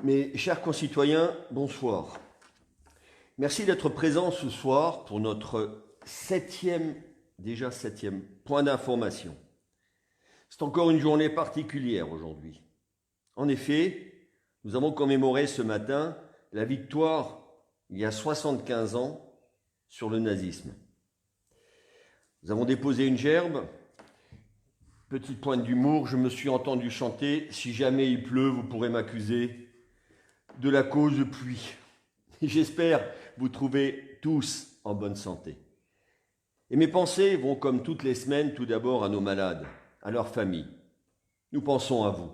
Mes chers concitoyens, bonsoir. Merci d'être présents ce soir pour notre septième point d'information. C'est encore une journée particulière aujourd'hui. En effet, nous avons commémoré ce matin la victoire, il y a 75 ans, sur le nazisme. Nous avons déposé une gerbe. Petite pointe d'humour, je me suis entendu chanter « Si jamais il pleut, vous pourrez m'accuser de la cause pluie ». J'espère vous trouver tous en bonne santé. Et mes pensées vont, comme toutes les semaines, tout d'abord à nos malades, à leurs familles. Nous pensons à vous.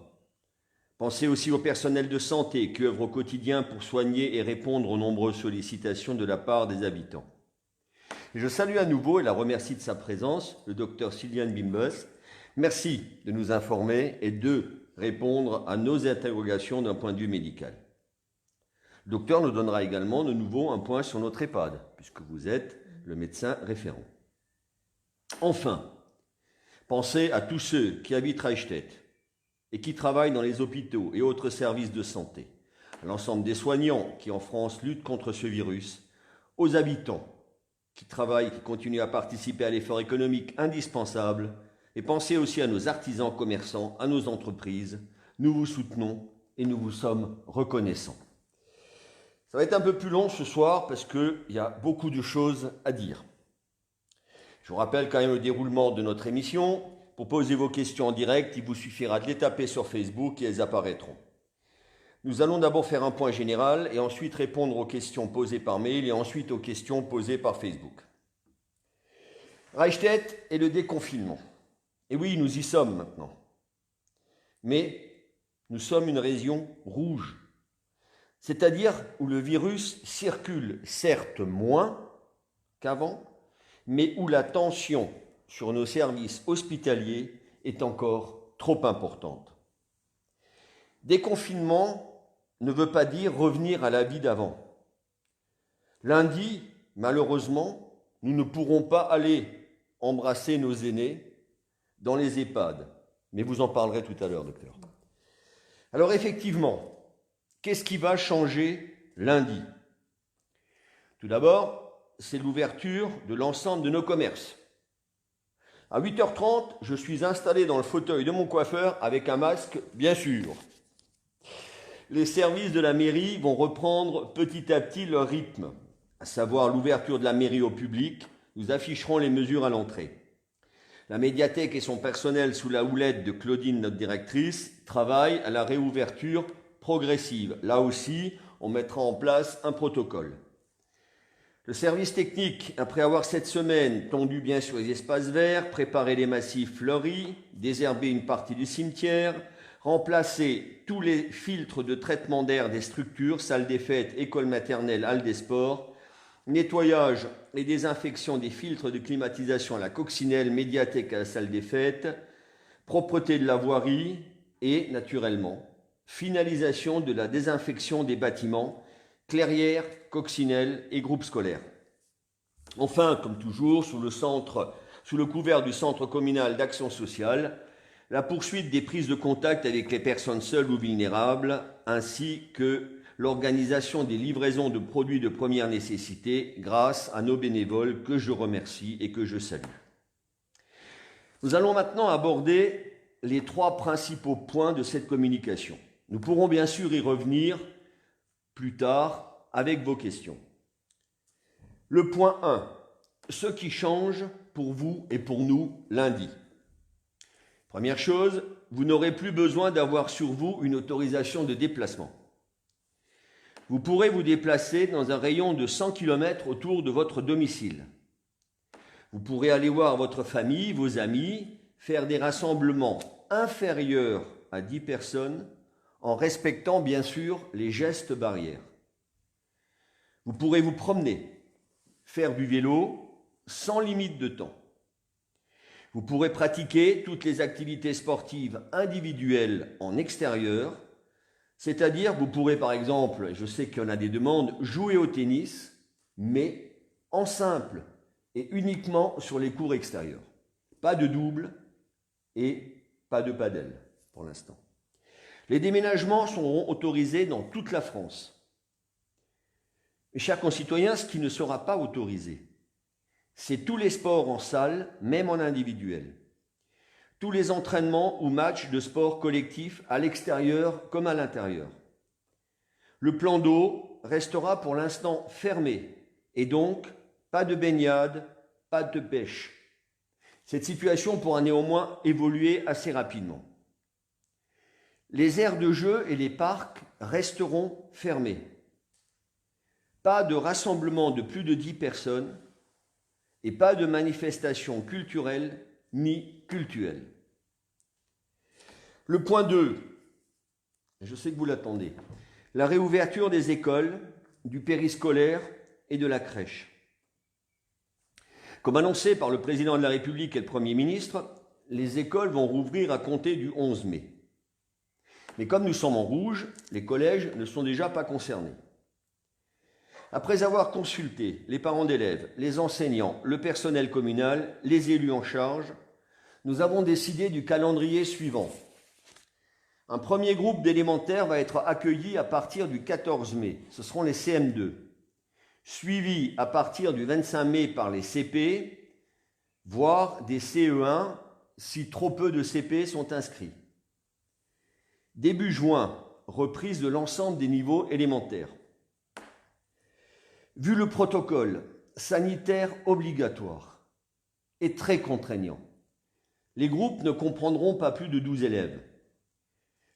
Pensez aussi au personnel de santé qui œuvre au quotidien pour soigner et répondre aux nombreuses sollicitations de la part des habitants. Et je salue à nouveau et la remercie de sa présence, le docteur Sylviane Bimbos. Merci de nous informer et de répondre à nos interrogations d'un point de vue médical. Le docteur nous donnera également de nouveau un point sur notre EHPAD, puisque vous êtes le médecin référent. Enfin, pensez à tous ceux qui habitent Reichstett et qui travaillent dans les hôpitaux et autres services de santé, à l'ensemble des soignants qui en France luttent contre ce virus, aux habitants qui travaillent, qui continuent à participer à l'effort économique indispensable, et pensez aussi à nos artisans commerçants, à nos entreprises. Nous vous soutenons et nous vous sommes reconnaissants. Ça va être un peu plus long ce soir parce qu'il y a beaucoup de choses à dire. Je vous rappelle quand même le déroulement de notre émission. Pour poser vos questions en direct, il vous suffira de les taper sur Facebook et elles apparaîtront. Nous allons d'abord faire un point général et ensuite répondre aux questions posées par mail et ensuite aux questions posées par Facebook. Reichstett et le déconfinement. Et oui, nous y sommes maintenant. Mais nous sommes une région rouge, c'est-à-dire où le virus circule certes moins qu'avant, mais où la tension sur nos services hospitaliers est encore trop importante. Déconfinement ne veut pas dire revenir à la vie d'avant. Lundi, malheureusement, nous ne pourrons pas aller embrasser nos aînés dans les EHPAD. Mais vous en parlerez tout à l'heure, docteur. Alors effectivement, qu'est-ce qui va changer lundi? Tout d'abord, c'est l'ouverture de l'ensemble de nos commerces. À 8h30, je suis installé dans le fauteuil de mon coiffeur avec un masque, bien sûr. Les services de la mairie vont reprendre petit à petit leur rythme, à savoir l'ouverture de la mairie au public. Nous afficherons les mesures à l'entrée. La médiathèque et son personnel, sous la houlette de Claudine, notre directrice, travaillent à la réouverture progressive. Là aussi, on mettra en place un protocole. Le service technique, après avoir cette semaine tondu bien sur les espaces verts, préparé les massifs fleuris, désherbé une partie du cimetière, remplacé tous les filtres de traitement d'air des structures, salles des fêtes, écoles maternelles, halles des sports, nettoyage et désinfection des filtres de climatisation à la coccinelle, médiathèque à la salle des fêtes, propreté de la voirie et, naturellement, finalisation de la désinfection des bâtiments, clairières, coccinelles et groupes scolaires. Enfin, comme toujours, sous le couvert du Centre communal d'action sociale, la poursuite des prises de contact avec les personnes seules ou vulnérables, ainsi que l'organisation des livraisons de produits de première nécessité grâce à nos bénévoles que je remercie et que je salue. Nous allons maintenant aborder les trois principaux points de cette communication. Nous pourrons bien sûr y revenir plus tard avec vos questions. Le point 1, ce qui change pour vous et pour nous lundi. Première chose, vous n'aurez plus besoin d'avoir sur vous une autorisation de déplacement. Vous pourrez vous déplacer dans un rayon de 100 km autour de votre domicile. Vous pourrez aller voir votre famille, vos amis, faire des rassemblements inférieurs à 10 personnes en respectant bien sûr les gestes barrières. Vous pourrez vous promener, faire du vélo sans limite de temps. Vous pourrez pratiquer toutes les activités sportives individuelles en extérieur, c'est-à-dire vous pourrez par exemple, je sais qu'il y en a des demandes, jouer au tennis, mais en simple et uniquement sur les cours extérieurs. Pas de double et pas de padel pour l'instant. Les déménagements seront autorisés dans toute la France. Mes chers concitoyens, ce qui ne sera pas autorisé, c'est tous les sports en salle, même en individuel. Tous les entraînements ou matchs de sport collectif à l'extérieur comme à l'intérieur. Le plan d'eau restera pour l'instant fermé et donc pas de baignade, pas de pêche. Cette situation pourra néanmoins évoluer assez rapidement. Les aires de jeu et les parcs resteront fermés. Pas de rassemblement de plus de 10 personnes et pas de manifestations culturelles ni cultuelles. Le point 2, je sais que vous l'attendez, la réouverture des écoles, du périscolaire et de la crèche. Comme annoncé par le président de la République et le Premier ministre, les écoles vont rouvrir à compter du 11 mai. Mais comme nous sommes en rouge, les collèges ne sont déjà pas concernés. Après avoir consulté les parents d'élèves, les enseignants, le personnel communal, les élus en charge, nous avons décidé du calendrier suivant. Un premier groupe d'élémentaires va être accueilli à partir du 14 mai. Ce seront les CM2. Suivi à partir du 25 mai par les CP, voire des CE1 si trop peu de CP sont inscrits. Début juin, reprise de l'ensemble des niveaux élémentaires. Vu le protocole sanitaire obligatoire et très contraignant, les groupes ne comprendront pas plus de 12 élèves.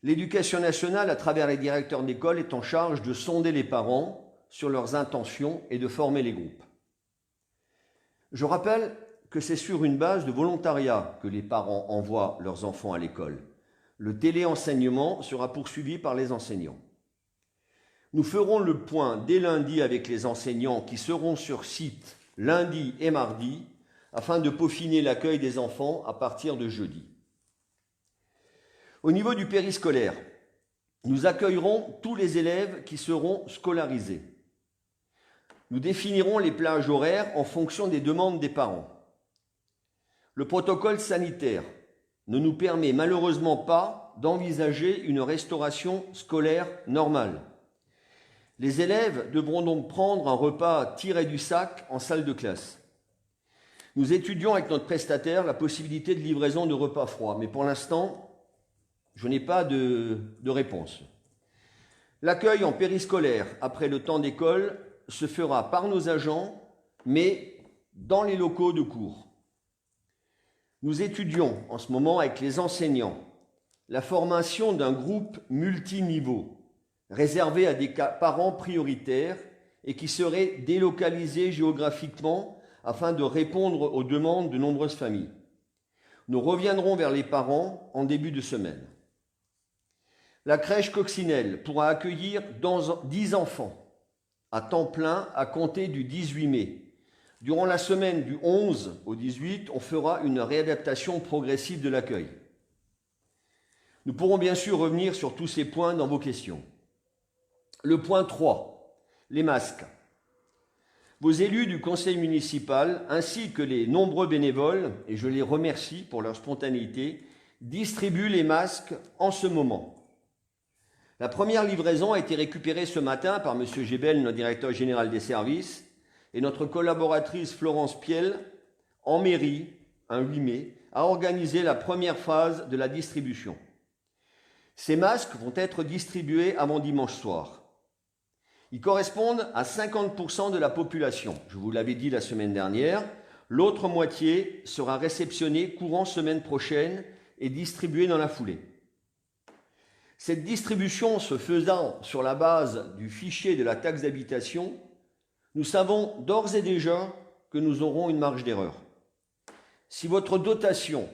L'Éducation nationale, à travers les directeurs d'école, est en charge de sonder les parents sur leurs intentions et de former les groupes. Je rappelle que c'est sur une base de volontariat que les parents envoient leurs enfants à l'école. Le téléenseignement sera poursuivi par les enseignants. Nous ferons le point dès lundi avec les enseignants qui seront sur site lundi et mardi afin de peaufiner l'accueil des enfants à partir de jeudi. Au niveau du périscolaire, nous accueillerons tous les élèves qui seront scolarisés. Nous définirons les plages horaires en fonction des demandes des parents. Le protocole sanitaire ne nous permet malheureusement pas d'envisager une restauration scolaire normale. Les élèves devront donc prendre un repas tiré du sac en salle de classe. Nous étudions avec notre prestataire la possibilité de livraison de repas froids, mais pour l'instant, je n'ai pas de réponse. L'accueil en périscolaire après le temps d'école se fera par nos agents, mais dans les locaux de cours. Nous étudions en ce moment avec les enseignants la formation d'un groupe multiniveau réservé à des parents prioritaires et qui serait délocalisé géographiquement afin de répondre aux demandes de nombreuses familles. Nous reviendrons vers les parents en début de semaine. La crèche coccinelle pourra accueillir 10 enfants à temps plein à compter du 18 mai. Durant la semaine du 11 au 18, on fera une réadaptation progressive de l'accueil. Nous pourrons bien sûr revenir sur tous ces points dans vos questions. Le point 3, les masques. Vos élus du conseil municipal ainsi que les nombreux bénévoles, et je les remercie pour leur spontanéité, distribuent les masques en ce moment. La première livraison a été récupérée ce matin par M. Gebel, notre directeur général des services, et notre collaboratrice Florence Piel, en mairie, un 8 mai, a organisé la première phase de la distribution. Ces masques vont être distribués avant dimanche soir. Ils correspondent à 50% de la population. Je vous l'avais dit la semaine dernière. L'autre moitié sera réceptionnée courant semaine prochaine et distribuée dans la foulée. Cette distribution se faisant sur la base du fichier de la taxe d'habitation, nous savons d'ores et déjà que nous aurons une marge d'erreur. Si votre dotation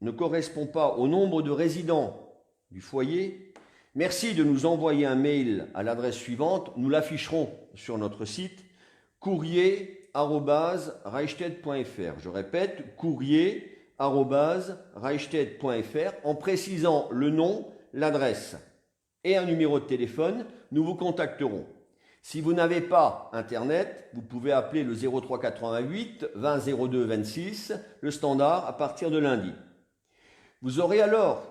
ne correspond pas au nombre de résidents du foyer, merci de nous envoyer un mail à l'adresse suivante, nous l'afficherons sur notre site courrier@reichstett.fr. Je répète, courrier@reichstett.fr en précisant le nom, l'adresse et un numéro de téléphone, nous vous contacterons. Si vous n'avez pas Internet, vous pouvez appeler le 03 88 20 02 26, le standard, à partir de lundi. Vous aurez alors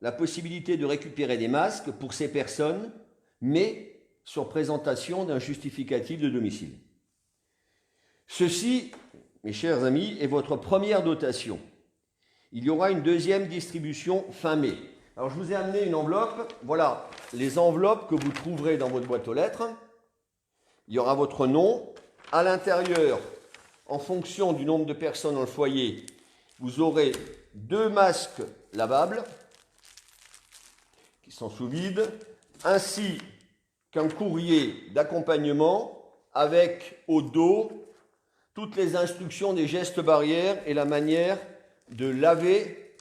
la possibilité de récupérer des masques pour ces personnes, mais sur présentation d'un justificatif de domicile. Ceci, mes chers amis, est votre première dotation. Il y aura une deuxième distribution fin mai. Alors, je vous ai amené une enveloppe. Voilà les enveloppes que vous trouverez dans votre boîte aux lettres. Il y aura votre nom. À l'intérieur, en fonction du nombre de personnes dans le foyer, vous aurez 2 masques lavables qui sont sous vide, ainsi qu'un courrier d'accompagnement avec au dos toutes les instructions des gestes barrières et la manière de laver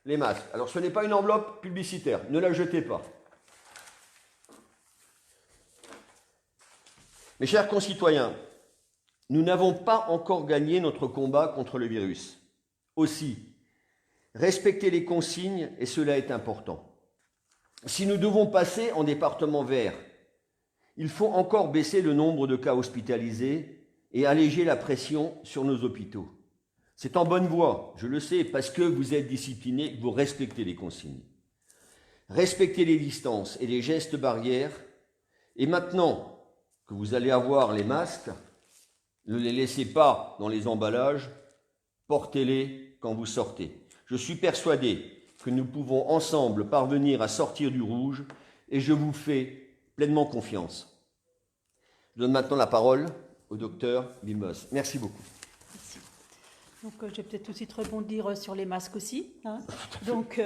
les masques. Alors, ce n'est pas une enveloppe publicitaire, ne la jetez pas. Mes chers concitoyens, nous n'avons pas encore gagné notre combat contre le virus. Aussi, respectez les consignes et cela est important. Si nous devons passer en département vert, il faut encore baisser le nombre de cas hospitalisés et alléger la pression sur nos hôpitaux. C'est en bonne voie, je le sais, parce que vous êtes disciplinés, que vous respectez les consignes. Respectez les distances et les gestes barrières. Et maintenant que vous allez avoir les masques, ne les laissez pas dans les emballages, portez-les quand vous sortez. Je suis persuadé que nous pouvons ensemble parvenir à sortir du rouge et je vous fais pleinement confiance. Je donne maintenant la parole au docteur Vilmos. Merci beaucoup. Merci. Donc, je vais peut-être aussi rebondir sur les masques aussi. Hein. Donc,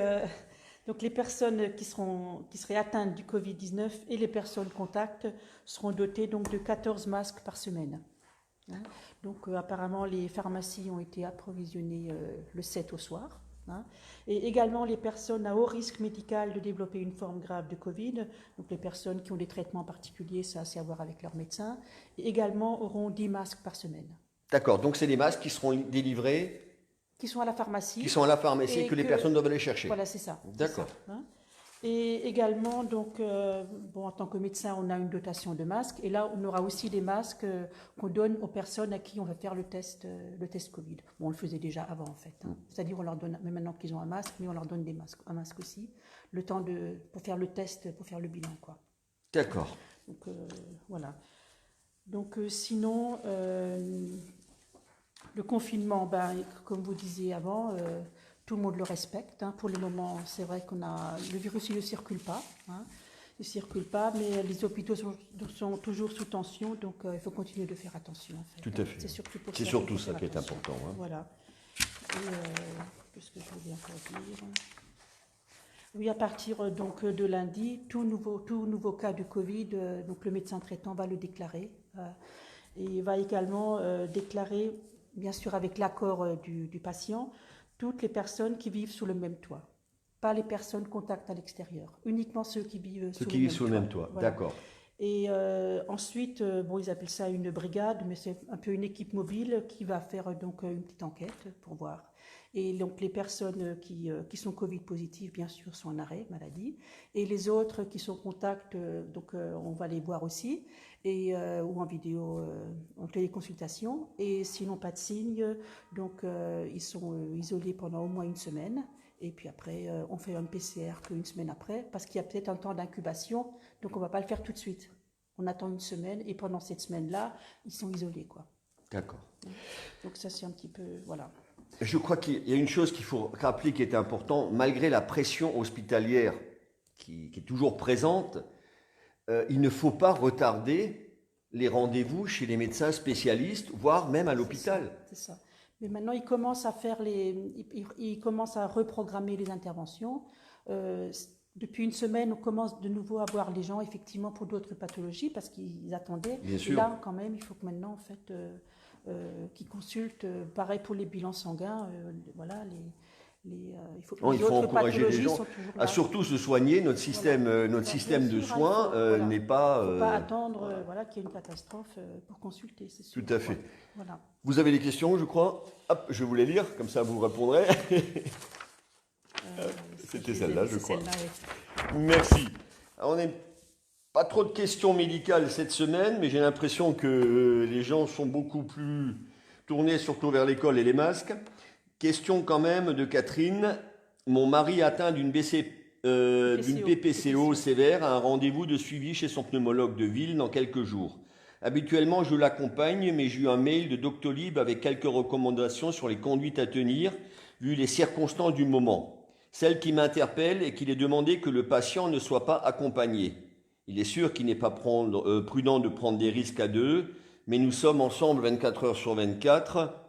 les personnes qui seraient atteintes du Covid-19 et les personnes contacts seront dotées donc, de 14 masques par semaine. Hein. Donc, apparemment, les pharmacies ont été approvisionnées le 7 au soir. Hein. Et également les personnes à haut risque médical de développer une forme grave de Covid, donc les personnes qui ont des traitements particuliers, ça a à voir avec leur médecin, et également auront 10 masques par semaine. D'accord, donc c'est des masques qui seront délivrés qui sont à la pharmacie. Qui sont à la pharmacie et que les personnes doivent aller chercher. Voilà, c'est ça. D'accord. Hein. Et également, donc, en tant que médecin, on a une dotation de masques. Et là, on aura aussi des masques qu'on donne aux personnes à qui on va faire le test Covid. Bon, on le faisait déjà avant, en fait. Hein. C'est-à-dire, on leur donne, même maintenant qu'ils ont un masque, mais on leur donne des masques, un masque aussi, le temps pour faire le test, pour faire le bilan, quoi. D'accord. Donc, voilà. Donc, sinon, le confinement, comme vous disiez avant, tout le monde le respecte. Hein. Pour le moment, c'est vrai le virus il ne circule pas. Hein. Il ne circule pas, mais les hôpitaux sont toujours sous tension, donc il faut continuer de faire attention. En fait, tout à fait. C'est surtout ça qui est important. Hein. Voilà. Et qu'est-ce que je voulais encore dire ? Oui, à partir donc de lundi, tout nouveau cas de Covid, donc le médecin traitant va le déclarer. Et il va également déclarer, bien sûr avec l'accord du patient, toutes les personnes qui vivent sous le même toit. Pas les personnes contacts à l'extérieur, uniquement ceux qui vivent sous le même toit. Voilà. D'accord. Et ensuite, ils appellent ça une brigade, mais c'est un peu une équipe mobile qui va faire donc une petite enquête pour voir. Et donc les personnes qui sont Covid positives, bien sûr, sont en arrêt maladie. Et les autres qui sont contacts, on va les voir aussi, ou en vidéo, en téléconsultation. Et s'ils n'ont pas de signes, donc ils sont isolés pendant au moins une semaine. Et puis après, on fait un PCR qu'une semaine après, parce qu'il y a peut-être un temps d'incubation, donc on ne va pas le faire tout de suite. On attend une semaine, et pendant cette semaine-là, ils sont isolés, quoi. D'accord. Donc ça, c'est un petit peu, voilà. Je crois qu'il y a une chose qu'il faut rappeler qui est importante, malgré la pression hospitalière qui est toujours présente, il ne faut pas retarder les rendez-vous chez les médecins spécialistes, voire même à l'hôpital. C'est ça. Mais maintenant, ils commencent à reprogrammer les interventions. Depuis une semaine, on commence de nouveau à voir les gens, effectivement, pour d'autres pathologies, parce qu'ils attendaient. Bien sûr. Et là, quand même, il faut que maintenant, en fait, qu'ils consultent. Pareil pour les bilans sanguins. Voilà, il faut encourager les gens à surtout se soigner. Notre système, de soins n'est pas... Il ne faut pas attendre qu'il y ait une catastrophe pour consulter, c'est sûr. Tout à fait. Voilà. Vous avez des questions, je crois. Hop, je vais vous les lire, comme ça vous répondrez. C'était celle-là, je crois. Oui. Merci. Alors, on n'a pas trop de questions médicales cette semaine, mais j'ai l'impression que les gens sont beaucoup plus tournés surtout vers l'école et les masques. Question quand même de Catherine. Mon mari atteint d'une d'une PPCO sévère a un rendez-vous de suivi chez son pneumologue de ville dans quelques jours. Habituellement, je l'accompagne, mais j'ai eu un mail de Doctolib avec quelques recommandations sur les conduites à tenir, vu les circonstances du moment. Celle qui m'interpelle est qu'il est demandé que le patient ne soit pas accompagné. Il est sûr qu'il n'est pas prudent de prendre des risques à deux, mais nous sommes ensemble 24 heures sur 24.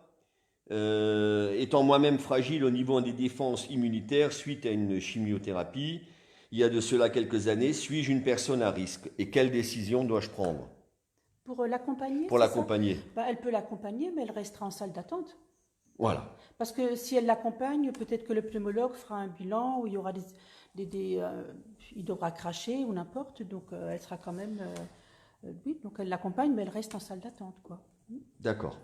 Étant moi-même fragile au niveau des défenses immunitaires suite à une chimiothérapie, il y a de cela quelques années, suis-je une personne à risque? Et quelle décision dois-je prendre? Pour l'accompagner? Pour l'accompagner. Elle peut l'accompagner, mais elle restera en salle d'attente. Voilà. Parce que si elle l'accompagne, peut-être que le pneumologue fera un bilan où il y aura il devra cracher ou n'importe, donc elle sera quand même... oui, donc elle l'accompagne, mais elle reste en salle d'attente, quoi. D'accord.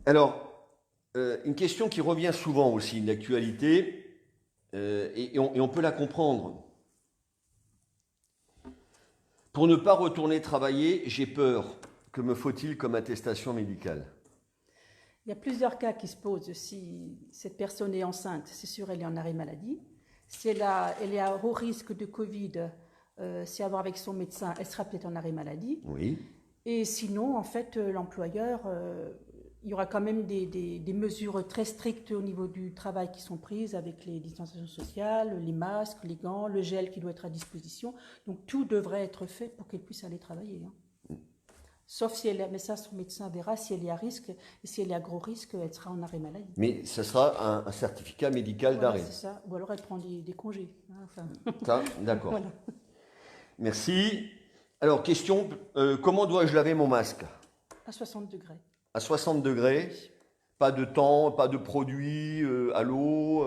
Alors, une question qui revient souvent aussi d'actualité, et on peut la comprendre. Pour ne pas retourner travailler, j'ai peur. Que me faut-il comme attestation médicale? Il y a plusieurs cas qui se posent. Si cette personne est enceinte, c'est sûr, elle est en arrêt maladie. Si elle est à haut risque de Covid, si elle va avec son médecin, elle sera peut-être en arrêt maladie. Oui. Et sinon, en fait, l'employeur, il y aura quand même des mesures très strictes au niveau du travail qui sont prises avec les distanciations sociales, les masques, les gants, le gel qui doit être à disposition. Donc tout devrait être fait pour qu'elle puisse aller travailler. Sauf si elle est, mais ça, son médecin verra si elle est à risque, et si elle est à gros risque, elle sera en arrêt maladie. Mais ce sera un certificat médical d'arrêt. C'est ça, ou alors elle prend des congés. Ça, d'accord. Voilà. Merci. Alors, question, comment dois-je laver mon masque? À 60 degrés. À 60 degrés, pas de temps, pas de produit, à l'eau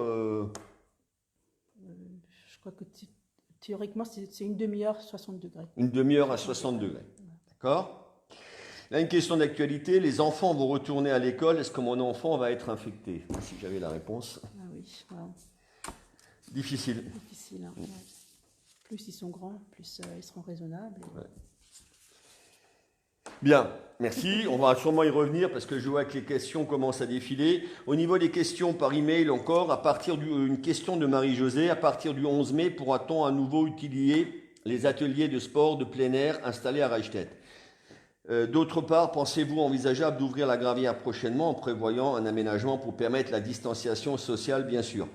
Je crois que théoriquement, c'est une demi-heure 60 degrés. Une demi-heure à 60 degrés. D'accord? Là, une question d'actualité. Les enfants vont retourner à l'école. Est-ce que mon enfant va être infecté? Si j'avais la réponse. Ah oui, wow. Difficile. Difficile, hein. Ouais. Plus ils sont grands, plus ils seront raisonnables. Ouais. Bien, merci. On va sûrement y revenir parce que je vois que les questions commencent à défiler. Au niveau des questions par email encore, une question de Marie-Josée. À partir du 11 mai, pourra-t-on à nouveau utiliser les ateliers de sport de plein air installés à Reichstedt? D'autre part, pensez-vous envisageable d'ouvrir la gravière prochainement en prévoyant un aménagement pour permettre la distanciation sociale, bien sûr?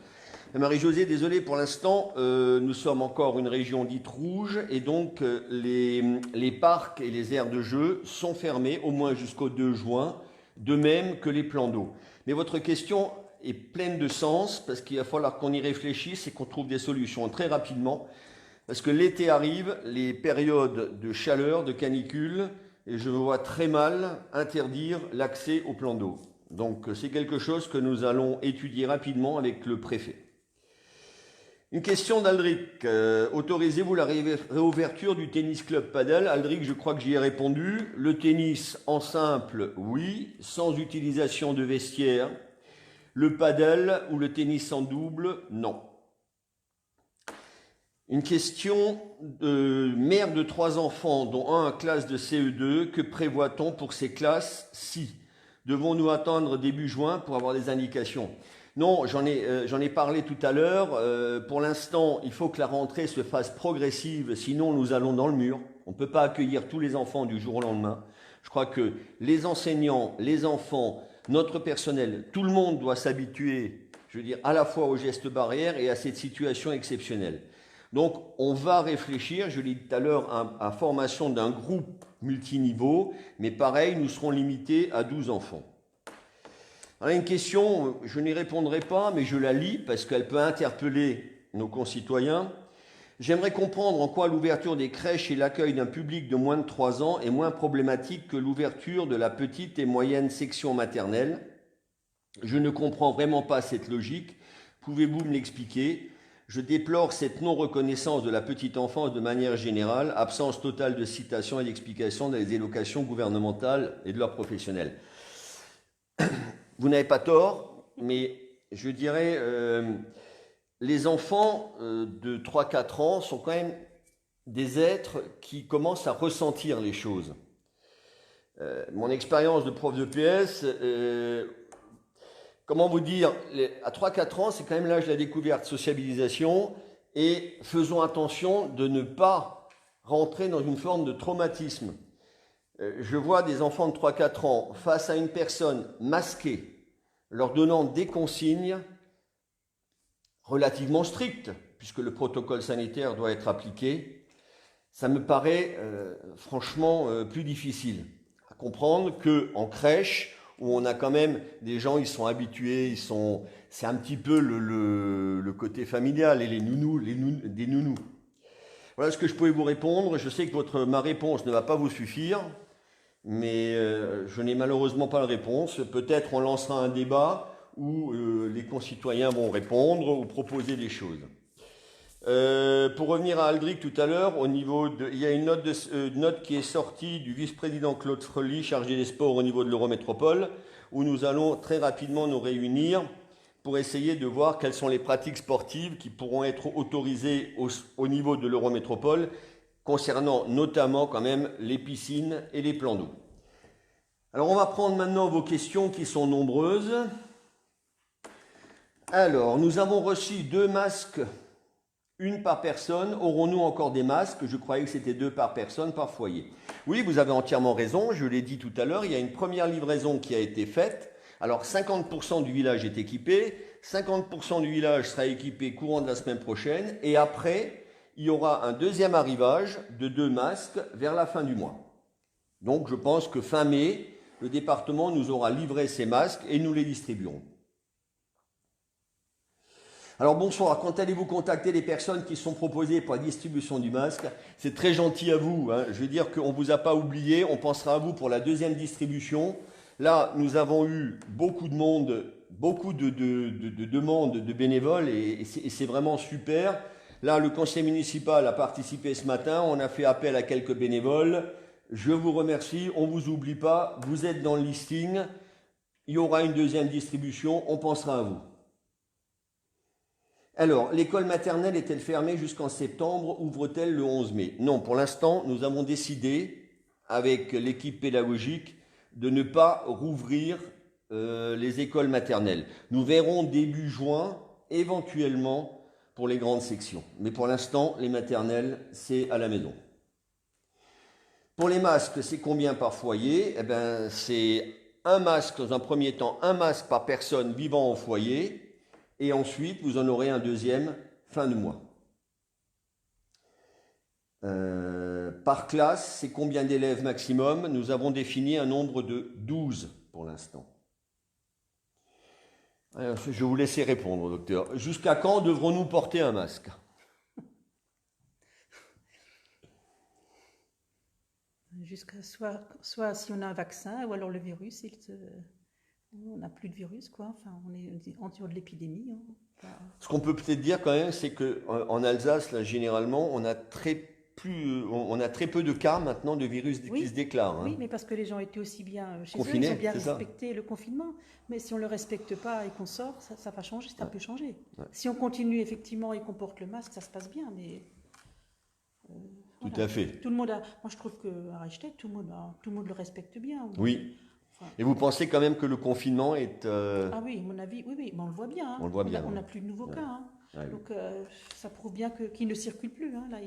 Marie-Josée, désolé, pour l'instant, nous sommes encore une région dite rouge et donc les parcs et les aires de jeu sont fermés au moins jusqu'au 2 juin, de même que les plans d'eau. Mais votre question est pleine de sens parce qu'il va falloir qu'on y réfléchisse et qu'on trouve des solutions très rapidement parce que l'été arrive, les périodes de chaleur, de canicule, et je me vois très mal interdire l'accès aux plans d'eau. Donc c'est quelque chose que nous allons étudier rapidement avec le préfet. Une question d'Aldric. Autorisez-vous la réouverture du tennis club padel? Aldric, je crois que j'y ai répondu. Le tennis en simple, oui, sans utilisation de vestiaire. Le padel ou le tennis en double, non. Une question de mère de 3 enfants, dont un en classe de CE2. Que prévoit-on pour ces classes-ci? Devons-nous attendre début juin pour avoir des indications? Non, j'en ai parlé tout à l'heure. Pour l'instant, il faut que la rentrée se fasse progressive, sinon nous allons dans le mur. On ne peut pas accueillir tous les enfants du jour au lendemain. Je crois que les enseignants, les enfants, notre personnel, tout le monde doit s'habituer, je veux dire, à la fois aux gestes barrières et à cette situation exceptionnelle. Donc, on va réfléchir, je l'ai dit tout à l'heure, à formation d'un groupe multiniveau, mais pareil, nous serons limités à 12 enfants. Alors, une question, je n'y répondrai pas, mais je la lis parce qu'elle peut interpeller nos concitoyens. J'aimerais comprendre en quoi l'ouverture des crèches et l'accueil d'un public de moins de 3 ans est moins problématique que l'ouverture de la petite et moyenne section maternelle. Je ne comprends vraiment pas cette logique. Pouvez-vous me l'expliquer? Je déplore cette non-reconnaissance de la petite enfance de manière générale, absence totale de citation et d'explication dans les allocations gouvernementales et de leurs professionnels. Vous n'avez pas tort, mais je dirais, les enfants de 3-4 ans sont quand même des êtres qui commencent à ressentir les choses. Mon expérience de prof de PS, comment vous dire, à 3-4 ans, c'est quand même l'âge de la découverte, sociabilisation, et faisons attention de ne pas rentrer dans une forme de traumatisme. Je vois des enfants de 3-4 ans face à une personne masquée, leur donnant des consignes relativement strictes, puisque le protocole sanitaire doit être appliqué. Ça me paraît franchement plus difficile à comprendre qu'en crèche, où on a quand même des gens, ils sont habitués, c'est un petit peu le côté familial et les nounous, des nounous. Voilà ce que je pouvais vous répondre. Je sais que ma réponse ne va pas vous suffire, mais je n'ai malheureusement pas la réponse. Peut-être on lancera un débat où les concitoyens vont répondre ou proposer des choses. Pour revenir à Aldric tout à l'heure, il y a une note qui est sortie du vice-président Claude Frely, chargé des sports au niveau de l'Eurométropole, où nous allons très rapidement nous réunir pour essayer de voir quelles sont les pratiques sportives qui pourront être autorisées au niveau de l'Eurométropole, concernant notamment quand même les piscines et les plans d'eau. Alors on va prendre maintenant vos questions qui sont nombreuses. Alors, nous avons reçu 2 masques. Une par personne. Aurons-nous encore des masques? Je croyais que c'était 2 par personne, par foyer. Oui, vous avez entièrement raison. Je l'ai dit tout à l'heure, il y a une première livraison qui a été faite. Alors, 50% du village est équipé. 50% du village sera équipé courant de la semaine prochaine. Et après, il y aura un deuxième arrivage de 2 masques vers la fin du mois. Donc, je pense que fin mai, le département nous aura livré ces masques et nous les distribuerons. Alors bonsoir, quand allez-vous contacter les personnes qui sont proposées pour la distribution du masque? C'est très gentil à vous, hein. Je veux dire qu'on ne vous a pas oublié, on pensera à vous pour la deuxième distribution. Là, nous avons eu beaucoup de monde, beaucoup de demandes de bénévoles et c'est vraiment super. Là, le conseil municipal a participé ce matin, on a fait appel à quelques bénévoles. Je vous remercie, on ne vous oublie pas, vous êtes dans le listing. Il y aura une deuxième distribution, on pensera à vous. Alors, l'école maternelle est-elle fermée jusqu'en septembre? Ouvre-t-elle le 11 mai? Non, pour l'instant, nous avons décidé, avec l'équipe pédagogique, de ne pas rouvrir les écoles maternelles. Nous verrons début juin, éventuellement, pour les grandes sections. Mais pour l'instant, les maternelles, c'est à la maison. Pour les masques, c'est combien par foyer? Eh bien, c'est un masque, dans un premier temps, un masque par personne vivant au foyer. Et ensuite, vous en aurez un deuxième fin de mois. Par classe, c'est combien d'élèves maximum? Nous avons défini un nombre de 12 pour l'instant. Je vais vous laisser répondre, docteur. Jusqu'à quand devrons-nous porter un masque? Jusqu'à soit si on a un vaccin, ou alors le virus, on n'a plus de virus, quoi. Enfin, on est en dehors de l'épidémie. Hein. Enfin... Ce qu'on peut peut-être dire quand même, c'est qu'en Alsace, là, généralement, on a très peu de cas maintenant de virus qui se déclarent. Hein. Oui, mais parce que les gens étaient aussi bien chez eux, ils ont bien respecté le confinement. Mais si on ne le respecte pas et qu'on sort, ça va changer, ça peut changer. Ouais. Si on continue effectivement et qu'on porte le masque, ça se passe bien, mais... Tout à fait. Tout le monde a... Moi, je trouve qu'à Reichstett, tout le monde le respecte bien. Oui. Enfin, et vous pensez quand même que le confinement est... Ah oui, à mon avis, oui, mais on le voit bien. Hein. On le voit bien. On n'a plus de nouveaux cas. Hein. Ouais. Donc, ça prouve bien qu'il ne circule plus. Hein. Là,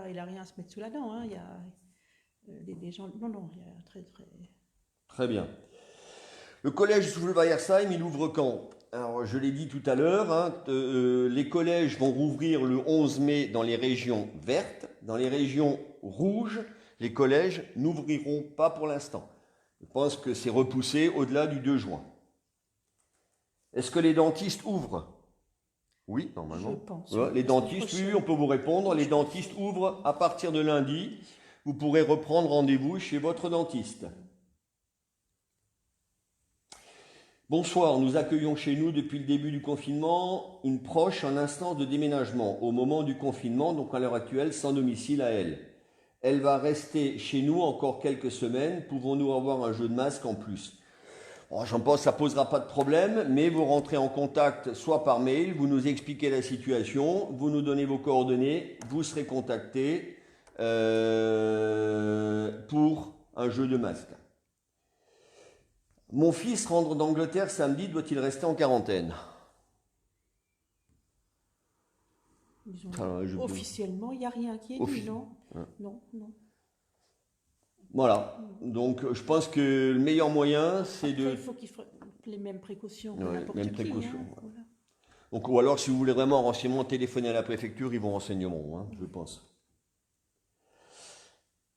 il a rien à se mettre sous la dent. Hein. Il y a des gens... Non, il y a très... Très bien. Le collège Schulweiersheim, il ouvre quand? Alors, je l'ai dit tout à l'heure, hein, les collèges vont rouvrir le 11 mai dans les régions vertes. Dans les régions rouges, les collèges n'ouvriront pas pour l'instant. Je pense que c'est repoussé au-delà du 2 juin. Est-ce que les dentistes ouvrent? Oui, normalement. Je pense. Voilà, les dentistes, oui, on peut vous répondre. Les dentistes ouvrent à partir de lundi. Vous pourrez reprendre rendez-vous chez votre dentiste. Bonsoir, nous accueillons chez nous depuis le début du confinement une proche en instance de déménagement au moment du confinement, donc à l'heure actuelle sans domicile à elle. Elle va rester chez nous encore quelques semaines. Pouvons-nous avoir un jeu de masque en plus? J'en pense que ça ne posera pas de problème, mais vous rentrez en contact soit par mail, vous nous expliquez la situation, vous nous donnez vos coordonnées, vous serez contacté pour un jeu de masque. Mon fils rentre d'Angleterre samedi, doit-il rester en quarantaine? Officiellement, il n'y a rien qui est dit, non? Ouais. Non, non. Voilà. Donc, je pense que le meilleur moyen, c'est Après, de... il faut qu'ils fassent les mêmes précautions que Ouais, n'importe même qui. précautions, Hein, ouais. voilà. Donc, ou alors, si vous voulez vraiment un renseignement, téléphonez à la préfecture, ils vont renseigneront, hein, je pense.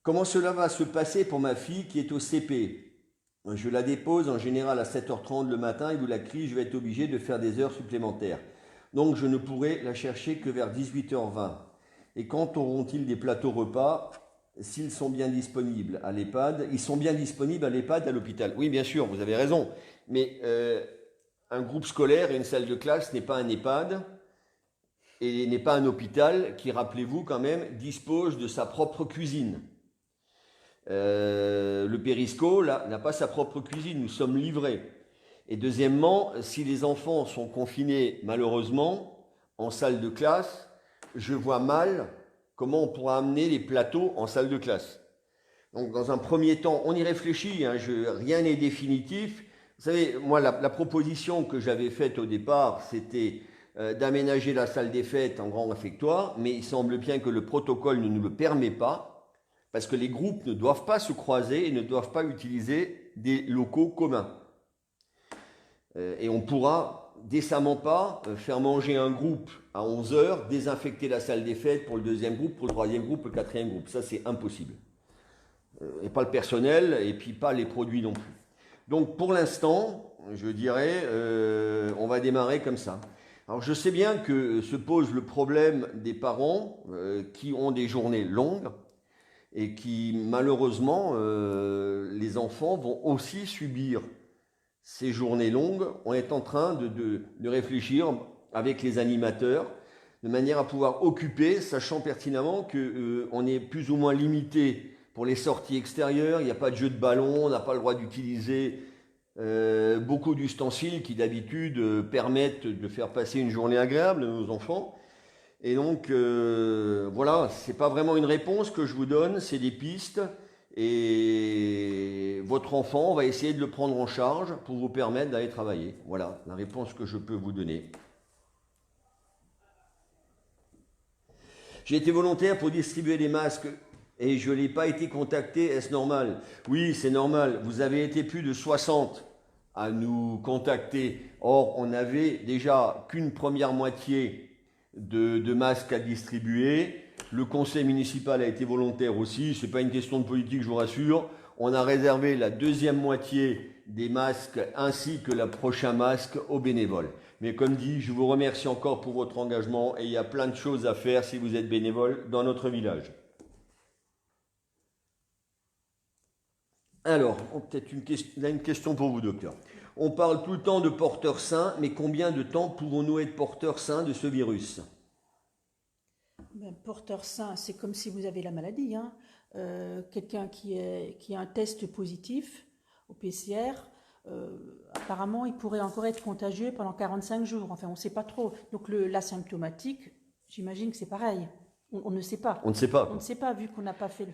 Comment cela va se passer pour ma fille qui est au CP? Je la dépose en général à 7h30 le matin et vous la crie, je vais être obligé de faire des heures supplémentaires. Donc je ne pourrai la chercher que vers 18h20. Et quand auront-ils des plateaux repas s'ils sont bien disponibles à l'EHPAD? Ils sont bien disponibles à l'EHPAD, à l'hôpital. Oui, bien sûr, vous avez raison. Mais un groupe scolaire et une salle de classe n'est pas un EHPAD et n'est pas un hôpital qui, rappelez-vous quand même, dispose de sa propre cuisine. Le Périsco là, n'a pas sa propre cuisine, nous sommes livrés. Et deuxièmement, si les enfants sont confinés malheureusement en salle de classe, je vois mal comment on pourra amener les plateaux en salle de classe. Donc dans un premier temps, on y réfléchit, hein, rien n'est définitif. Vous savez, moi la proposition que j'avais faite au départ, c'était d'aménager la salle des fêtes en grand réfectoire, mais il semble bien que le protocole ne nous le permet pas, parce que les groupes ne doivent pas se croiser et ne doivent pas utiliser des locaux communs. Et on ne pourra décemment pas faire manger un groupe à 11h, désinfecter la salle des fêtes pour le deuxième groupe, pour le troisième groupe, le quatrième groupe. Ça, c'est impossible. Et pas le personnel, et puis pas les produits non plus. Donc pour l'instant, je dirais, on va démarrer comme ça. Alors je sais bien que se pose le problème des parents qui ont des journées longues, et qui, malheureusement, les enfants vont aussi subir ces journées longues. On est en train de réfléchir avec les animateurs de manière à pouvoir occuper, sachant pertinemment qu'on est plus ou moins limité pour les sorties extérieures. Il n'y a pas de jeu de ballon, on n'a pas le droit d'utiliser beaucoup d'ustensiles qui d'habitude permettent de faire passer une journée agréable à nos enfants. Et donc, voilà, ce n'est pas vraiment une réponse que je vous donne, c'est des pistes. Et votre enfant, on va essayer de le prendre en charge pour vous permettre d'aller travailler. Voilà la réponse que je peux vous donner. J'ai été volontaire pour distribuer des masques et je n'ai pas été contacté. Est-ce normal? Oui, c'est normal. Vous avez été plus de 60 à nous contacter. Or, on n'avait déjà qu'une première moitié de masques à distribuer. Le conseil municipal a été volontaire aussi. Ce n'est pas une question de politique, je vous rassure. On a réservé la deuxième moitié des masques ainsi que le prochain masque aux bénévoles. Mais comme dit, je vous remercie encore pour votre engagement et il y a plein de choses à faire si vous êtes bénévole dans notre village. Alors, peut-être une question pour vous, docteur. On parle tout le temps de porteurs sains, mais combien de temps pouvons-nous être porteurs sains de ce virus? Porteur sain, c'est comme si vous avez la maladie. Hein. Quelqu'un qui a un test positif au PCR, apparemment, il pourrait encore être contagieux pendant 45 jours. Enfin, on ne sait pas trop. Donc, l'asymptomatique, j'imagine que c'est pareil. On ne sait pas. On ne sait pas. On ne sait pas, vu qu'on n'a pas fait le...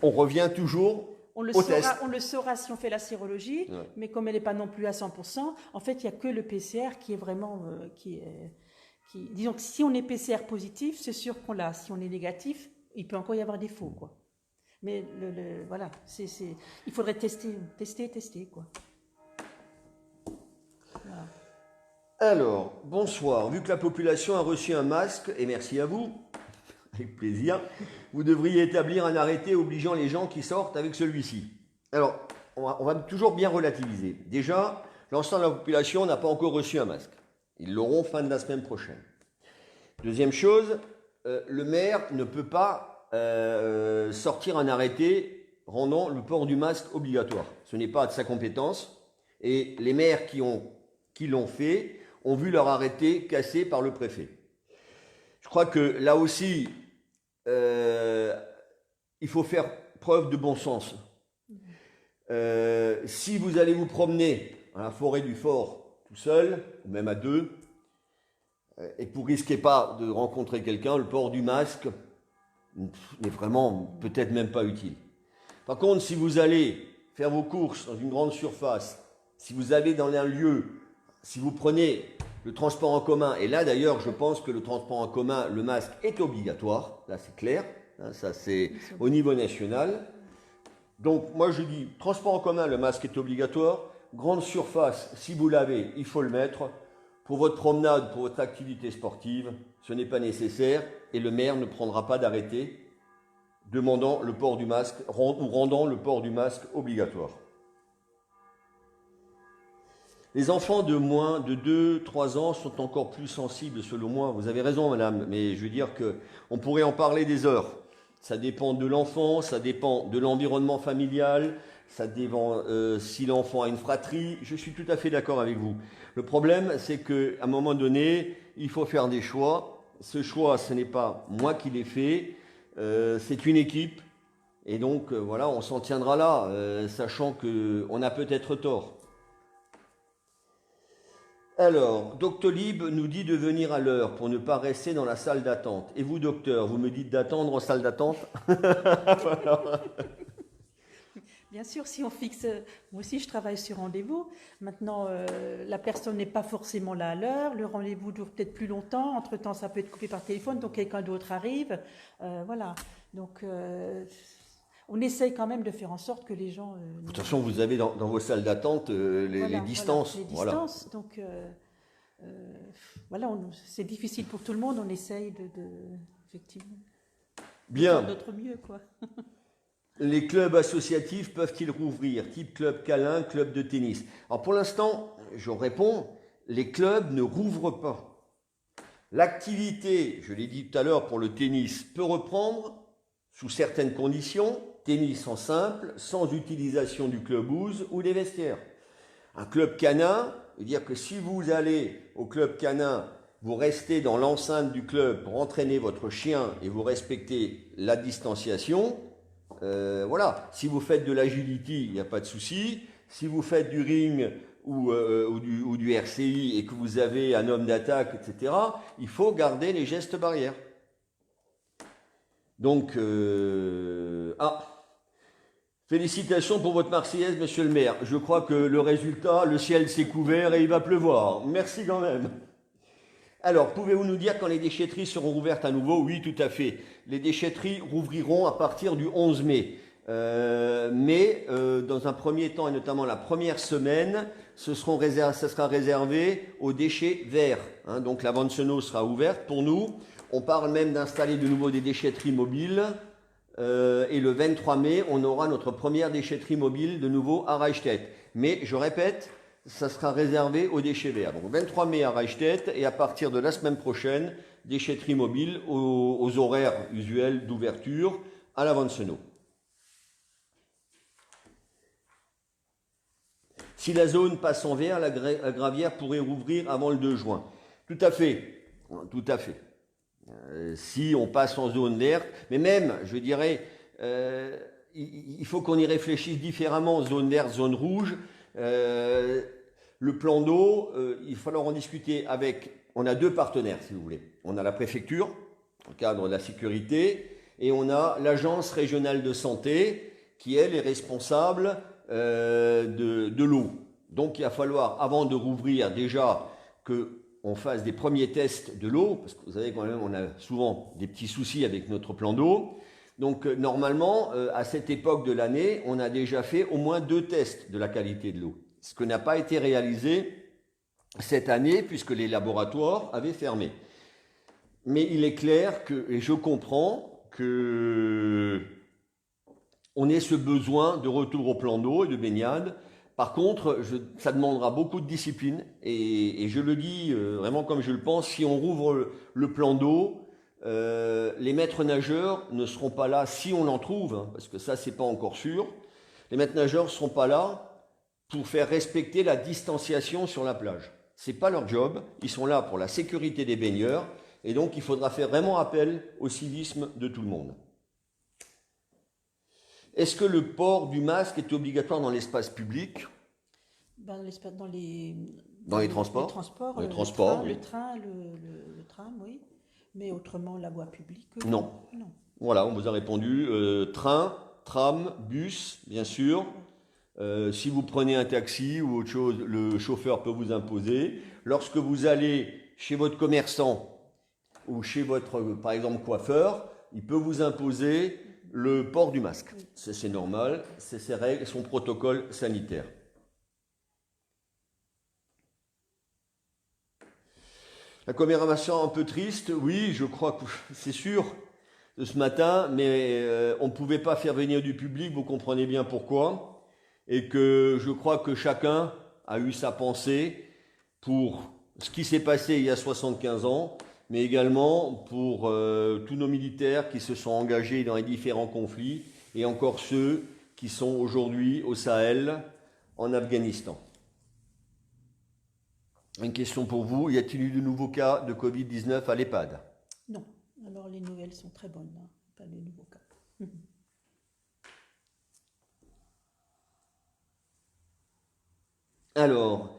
On revient toujours au test. On le saura si on fait la sérologie, ouais. Mais comme elle n'est pas non plus à 100%, en fait, il n'y a que le PCR qui est vraiment... disons que si on est PCR positif, c'est sûr qu'on l'a. Si on est négatif, il peut encore y avoir des faux, quoi. Mais voilà, il faudrait tester, quoi. Voilà. Alors, bonsoir. Vu que la population a reçu un masque, et merci à vous, avec plaisir, vous devriez établir un arrêté obligeant les gens qui sortent avec celui-ci. Alors, on va toujours bien relativiser. Déjà, l'ensemble de la population n'a pas encore reçu un masque. Ils l'auront fin de la semaine prochaine. Deuxième chose, le maire ne peut pas sortir un arrêté rendant le port du masque obligatoire. Ce n'est pas de sa compétence. Et les maires qui l'ont fait ont vu leur arrêté cassé par le préfet. Je crois que là aussi, il faut faire preuve de bon sens. Si vous allez vous promener à la forêt du Fort tout seul, ou même à deux, et que vous ne risquez pas de rencontrer quelqu'un, le port du masque n'est vraiment peut-être même pas utile. Par contre, si vous allez faire vos courses dans une grande surface, si vous allez dans un lieu, si vous prenez Le transport en commun, et là d'ailleurs je pense que le transport en commun, le masque est obligatoire, là c'est clair, hein, ça c'est au niveau national. Donc moi je dis, transport en commun, le masque est obligatoire, grande surface, si vous l'avez, il faut le mettre. Pour votre promenade, pour votre activité sportive, ce n'est pas nécessaire et le maire ne prendra pas d'arrêté demandant le port du masque ou rendant le port du masque obligatoire. Les enfants de moins de 2-3 ans sont encore plus sensibles selon moi. Vous avez raison madame, mais je veux dire qu'on pourrait en parler des heures. Ça dépend de l'enfant, ça dépend de l'environnement familial, ça dépend si l'enfant a une fratrie. Je suis tout à fait d'accord avec vous. Le problème, c'est qu'à un moment donné, il faut faire des choix. Ce choix, ce n'est pas moi qui l'ai fait, c'est une équipe. Et donc, voilà, on s'en tiendra là, sachant qu'on a peut-être tort. Alors, Doctolib nous dit de venir à l'heure pour ne pas rester dans la salle d'attente. Et vous, docteur, vous me dites d'attendre en salle d'attente? Voilà. Bien sûr, si on fixe, moi aussi je travaille sur rendez-vous. Maintenant, la personne n'est pas forcément là à l'heure, le rendez-vous dure peut-être plus longtemps, entre-temps ça peut être coupé par téléphone, donc quelqu'un d'autre arrive. Voilà, donc on essaye quand même de faire en sorte que les gens... De toute façon, vous avez dans vos salles d'attente les distances. Voilà, les distances, voilà. Donc voilà, c'est difficile pour tout le monde, on essaye effectivement, bien, de faire notre mieux, quoi. Les clubs associatifs peuvent-ils rouvrir, type club câlin, club de tennis? Alors pour l'instant, je réponds, les clubs ne rouvrent pas. L'activité, je l'ai dit tout à l'heure pour le tennis, peut reprendre sous certaines conditions, tennis en simple, sans utilisation du clubhouse ou des vestiaires. Un club canin veut dire que si vous allez au club canin, vous restez dans l'enceinte du club pour entraîner votre chien et vous respectez la distanciation. Voilà, si vous faites de l'agility, il n'y a pas de souci. Si vous faites du ring ou du RCI et que vous avez un homme d'attaque, etc., il faut garder les gestes barrières. Donc, félicitations pour votre Marseillaise, monsieur le maire. Je crois que le résultat, le ciel s'est couvert et il va pleuvoir. Merci quand même. Alors, pouvez-vous nous dire quand les déchetteries seront rouvertes à nouveau? Oui, tout à fait. Les déchetteries rouvriront à partir du 11 mai. Mais dans un premier temps, et notamment la première semaine, ça sera réservé aux déchets verts. Hein, donc la Vansenau sera ouverte pour nous. On parle même d'installer de nouveau des déchetteries mobiles. Et le 23 mai, on aura notre première déchetterie mobile de nouveau à Reichstätt. Mais je répète, ça sera réservé aux déchets verts. Donc 23 mai à Reichstätt et à partir de la semaine prochaine, déchetterie mobile aux horaires usuels d'ouverture à la Vansenau. Si la zone passe en vert, la Gravière pourrait rouvrir avant le 2 juin. Tout à fait, tout à fait. Si on passe en zone verte, mais même, je dirais, il faut qu'on y réfléchisse différemment, zone verte, zone rouge. Le plan d'eau, il va falloir en discuter avec, on a deux partenaires si vous voulez. On a la préfecture, dans le cadre de la sécurité, et on a l'agence régionale de santé, qui elle est responsable de l'eau. Donc il va falloir, avant de rouvrir déjà, qu'on fasse des premiers tests de l'eau, parce que vous savez quand même, on a souvent des petits soucis avec notre plan d'eau. Donc normalement, à cette époque de l'année, on a déjà fait au moins 2 tests de la qualité de l'eau. Ce que n'a pas été réalisé cette année, puisque les laboratoires avaient fermé. Mais il est clair que, et je comprends que on ait ce besoin de retour au plan d'eau et de baignade. Par contre, ça demandera beaucoup de discipline, et je le dis vraiment comme je le pense, si on rouvre le plan d'eau, les maîtres nageurs ne seront pas là si on en trouve, hein, parce que ça c'est pas encore sûr. Les maîtres nageurs ne seront pas là pour faire respecter la distanciation sur la plage. C'est pas leur job, ils sont là pour la sécurité des baigneurs, et donc il faudra faire vraiment appel au civisme de tout le monde. Est-ce que le port du masque est obligatoire dans l'espace public? Dans les transports. Les transports, le train, le tram, oui. Mais autrement, la voie publique, non. Voilà, on vous a répondu. Train, tram, bus, bien sûr. Si vous prenez un taxi ou autre chose, le chauffeur peut vous imposer. Lorsque vous allez chez votre commerçant ou chez votre, par exemple, coiffeur, il peut vous imposer le port du masque. C'est normal, c'est ses règles, son protocole sanitaire. La commémoration un peu triste, oui, je crois que c'est sûr, de ce matin, mais on ne pouvait pas faire venir du public, vous comprenez bien pourquoi. Et que je crois que chacun a eu sa pensée pour ce qui s'est passé il y a 75 ans, mais également pour tous nos militaires qui se sont engagés dans les différents conflits, et encore ceux qui sont aujourd'hui au Sahel, en Afghanistan. Une question pour vous, y a-t-il eu de nouveaux cas de Covid-19 à l'EHPAD? Non, alors les nouvelles sont très bonnes, hein, pas les nouveaux cas. Alors,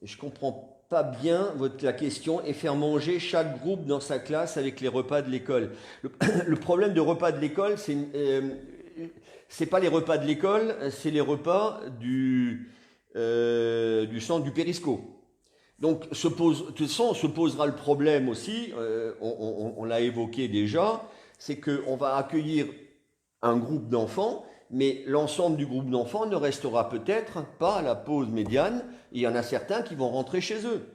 je ne comprends pas bien la question, et faire manger chaque groupe dans sa classe avec les repas de l'école. Le problème de repas de l'école, c'est pas les repas de l'école, c'est les repas du centre du Périsco. Donc, de toute façon, on se posera le problème aussi, on l'a évoqué déjà, c'est qu'on va accueillir un groupe d'enfants, mais l'ensemble du groupe d'enfants ne restera peut-être pas à la pause médiane. Il y en a certains qui vont rentrer chez eux.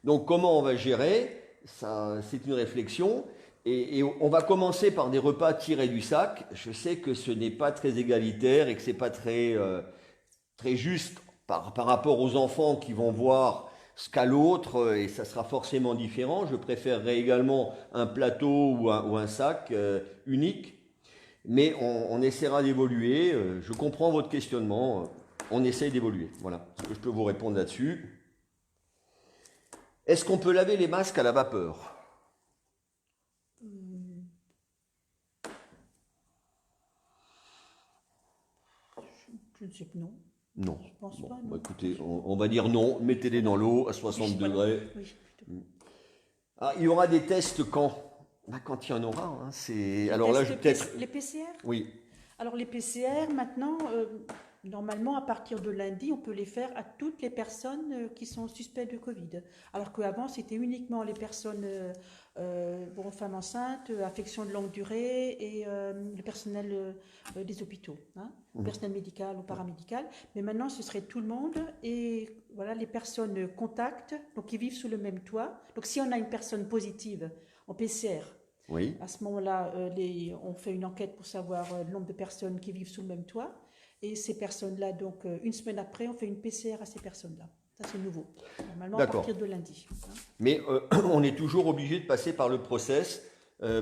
Donc comment on va gérer ça? C'est une réflexion. Et on va commencer par des repas tirés du sac. Je sais que ce n'est pas très égalitaire et que ce n'est pas très juste par rapport aux enfants qui vont voir ce qu'a l'autre, et ça sera forcément différent. Je préférerais également un plateau ou un sac unique. Mais on essaiera d'évoluer. Je comprends votre questionnement. On essaye d'évoluer. Voilà ce que je peux vous répondre là-dessus. Est-ce qu'on peut laver les masques à la vapeur? Je ne sais pas, non. Non. Je pense Bon, pas, non. bah écoutez, on va dire non. Mettez-les dans l'eau à 60 degrés. Oui, Ah, il y aura des tests quand? Bah, quand il y en aura. Hein, alors là, je peut-être. Les PCR? Oui. Alors les PCR, maintenant, normalement, à partir de lundi, on peut les faire à toutes les personnes qui sont suspectes de Covid. Alors qu'avant, c'était uniquement les personnes, femmes enceintes, affections de longue durée et le personnel des hôpitaux, hein, personnel médical ou paramédical. Mais maintenant, ce serait tout le monde et voilà, les personnes contacts, donc qui vivent sous le même toit. Donc si on a une personne positive en PCR, Oui. à ce moment-là, on fait une enquête pour savoir le nombre de personnes qui vivent sous le même toit. Et ces personnes-là, donc une semaine après, on fait une PCR à ces personnes-là. Ça, c'est nouveau. Normalement, à partir de lundi. Hein. Mais on est toujours obligé de passer par le process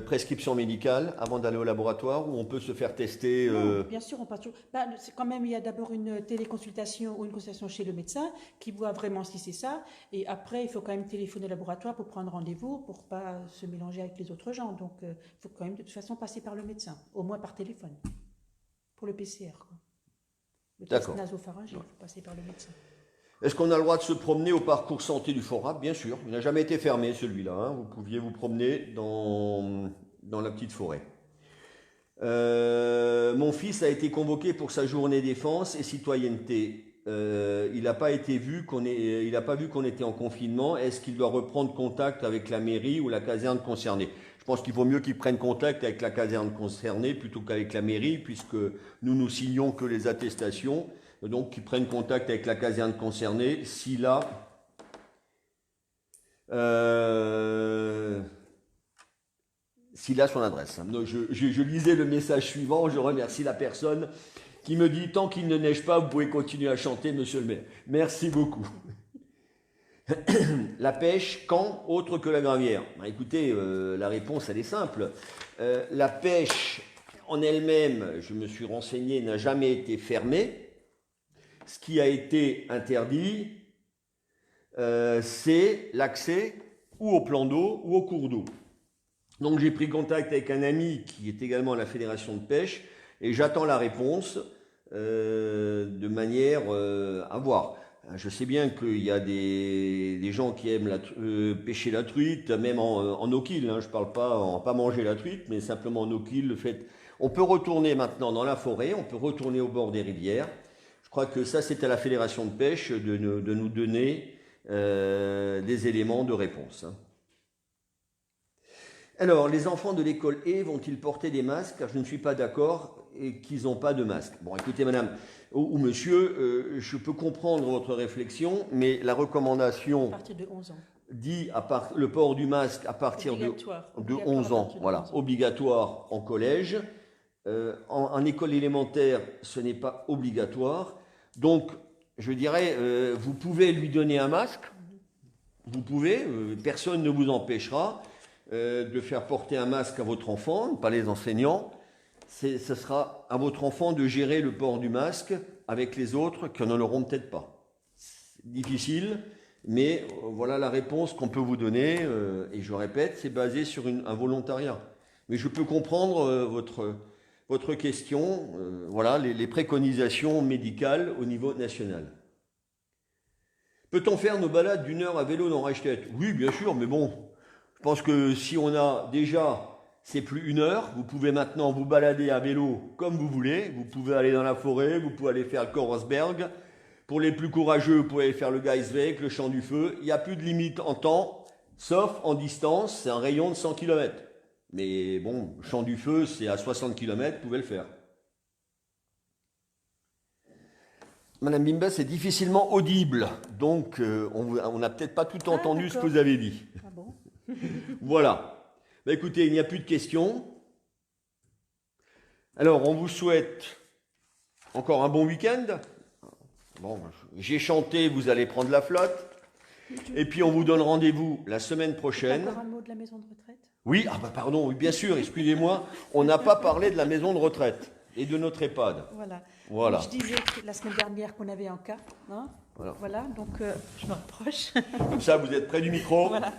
prescription médicale avant d'aller au laboratoire, où on peut se faire tester. Non, bien sûr, on passe toujours. C'est quand même, il y a d'abord une téléconsultation ou une consultation chez le médecin qui voit vraiment si c'est ça. Et après, il faut quand même téléphoner au laboratoire pour prendre rendez-vous, pour pas se mélanger avec les autres gens. Donc, il faut quand même de toute façon passer par le médecin, au moins par téléphone, pour le PCR. Quoi. Le test nasopharyngé, il faut passer par le médecin. Est-ce qu'on a le droit de se promener au parcours santé du Forap? Bien sûr, il n'a jamais été fermé celui-là. Hein. Vous pouviez vous promener dans la petite forêt. Mon fils a été convoqué pour sa journée défense et citoyenneté. Il n'a pas vu qu'on était en confinement. Est-ce qu'il doit reprendre contact avec la mairie ou la caserne concernée? Je pense qu'il vaut mieux qu'il prenne contact avec la caserne concernée plutôt qu'avec la mairie, puisque nous signons que les attestations. Donc, qu'ils prennent contact avec la caserne concernée s'il a son adresse. Donc, je lisais le message suivant. Je remercie la personne qui me dit « Tant qu'il ne neige pas, vous pouvez continuer à chanter, monsieur le maire. » Merci beaucoup. La pêche, quand autre que la gravière? Écoutez, la réponse, elle est simple. La pêche en elle-même, je me suis renseigné, n'a jamais été fermée. Ce qui a été interdit, c'est l'accès ou au plan d'eau ou au cours d'eau. Donc j'ai pris contact avec un ami qui est également à la fédération de pêche et j'attends la réponse de manière à voir. Je sais bien qu'il y a des gens qui aiment pêcher la truite, même en eau-kill. Hein. Je ne parle pas manger la truite, mais simplement en eau-kill. On peut retourner maintenant dans la forêt, on peut retourner au bord des rivières. crois que ça, c'est à la Fédération de pêche de nous donner des éléments de réponse. Alors, les enfants de l'école E vont-ils porter des masques? Car je ne suis pas d'accord et qu'ils n'ont pas de masque. Bon, écoutez, madame ou monsieur, je peux comprendre votre réflexion, mais la recommandation À partir de 11 ans. dit le port du masque à partir de 11 ans, voilà, obligatoire en collège. En école élémentaire, ce n'est pas obligatoire. Donc, je dirais, vous pouvez lui donner un masque. Vous pouvez, personne ne vous empêchera de faire porter un masque à votre enfant, pas les enseignants. Ce sera à votre enfant de gérer le port du masque avec les autres qui n'en auront peut-être pas. C'est difficile, mais voilà la réponse qu'on peut vous donner. Et je répète, c'est basé sur un volontariat. Mais je peux comprendre votre question, voilà les préconisations médicales au niveau national. Peut-on faire nos balades d'1 heure à vélo dans Reichstätt? Oui, bien sûr, mais bon, je pense que si on a déjà, c'est plus 1 heure, vous pouvez maintenant vous balader à vélo comme vous voulez, vous pouvez aller dans la forêt, vous pouvez aller faire le Korosberg. Pour les plus courageux, vous pouvez aller faire le Geisweg, le Champ du Feu. Il n'y a plus de limite en temps, sauf en distance, c'est un rayon de 100 km. Mais bon, le Champ du Feu, c'est à 60 km, vous pouvez le faire. Madame Bimba, c'est difficilement audible, donc on n'a peut-être pas tout entendu ce que vous avez dit. Ah bon? Voilà. Bah, écoutez, il n'y a plus de questions. Alors, on vous souhaite encore un bon week-end. Bon, j'ai chanté, vous allez prendre la flotte. Et puis, on vous donne rendez-vous la semaine prochaine. Encore un mot de la maison de retraite? Oui, ah bah pardon, oui, bien sûr, excusez-moi, on n'a pas parlé de la maison de retraite et de notre EHPAD. Voilà. Je disais la semaine dernière qu'on avait un cas. Hein, voilà, donc je me rapproche. Comme ça, vous êtes près du micro. Voilà.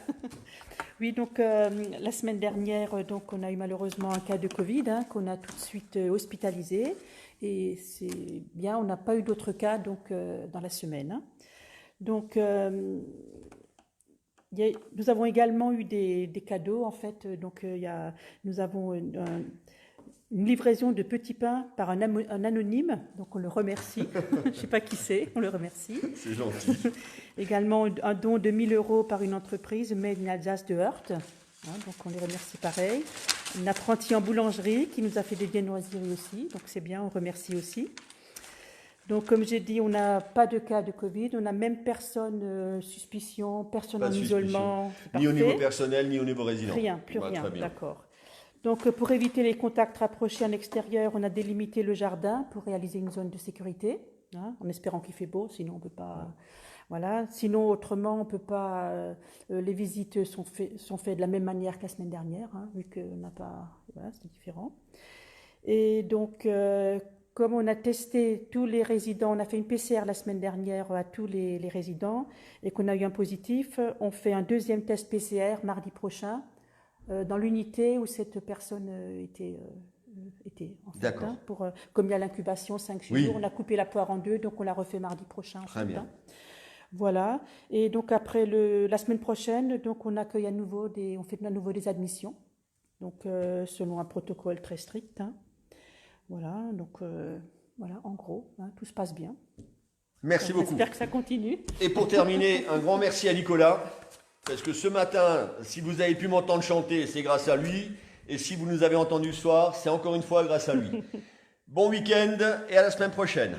Oui, donc la semaine dernière, donc, on a eu malheureusement un cas de Covid qu'on a tout de suite hospitalisé. Et c'est bien, on n'a pas eu d'autres cas donc, dans la semaine. Donc, nous avons également eu des cadeaux, en fait. Donc, nous avons une livraison de petits pains par un anonyme, donc on le remercie. Je ne sais pas qui c'est, on le remercie. C'est gentil. Également un don de 1 000 € par une entreprise, Made in Alsace de Heurt. Donc on les remercie pareil. Une apprentie en boulangerie qui nous a fait des viennoiseries aussi, donc c'est bien, on remercie aussi. Donc comme j'ai dit, on n'a pas de cas de Covid, on n'a même personne suspicion, personne en isolement. Ni au niveau personnel, ni au niveau résident. Rien, plus rien, d'accord. Donc, pour éviter les contacts rapprochés en extérieur, on a délimité le jardin pour réaliser une zone de sécurité, en espérant qu'il fait beau, sinon on ne peut pas... Voilà. Sinon, autrement, on peut pas... les visites sont faites de la même manière que la semaine dernière, vu qu'on n'a pas... Voilà, c'est différent. Et donc, comme on a testé tous les résidents, on a fait une PCR la semaine dernière à tous les résidents, et qu'on a eu un positif, on fait un deuxième test PCR mardi prochain, dans l'unité où cette personne était en fait, d'accord. Comme il y a l'incubation 5 jours, on a coupé la poire en 2, donc on la refait mardi prochain. Très bien. Voilà. Et donc après la semaine prochaine, donc on accueille on fait à nouveau des admissions, donc selon un protocole très strict. Voilà. Donc voilà, en gros, tout se passe bien. Merci beaucoup. J'espère que ça continue. Et pour terminer, un grand merci à Nicolas. Parce que ce matin, si vous avez pu m'entendre chanter, c'est grâce à lui. Et si vous nous avez entendu ce soir, c'est encore une fois grâce à lui. Bon week-end et à la semaine prochaine.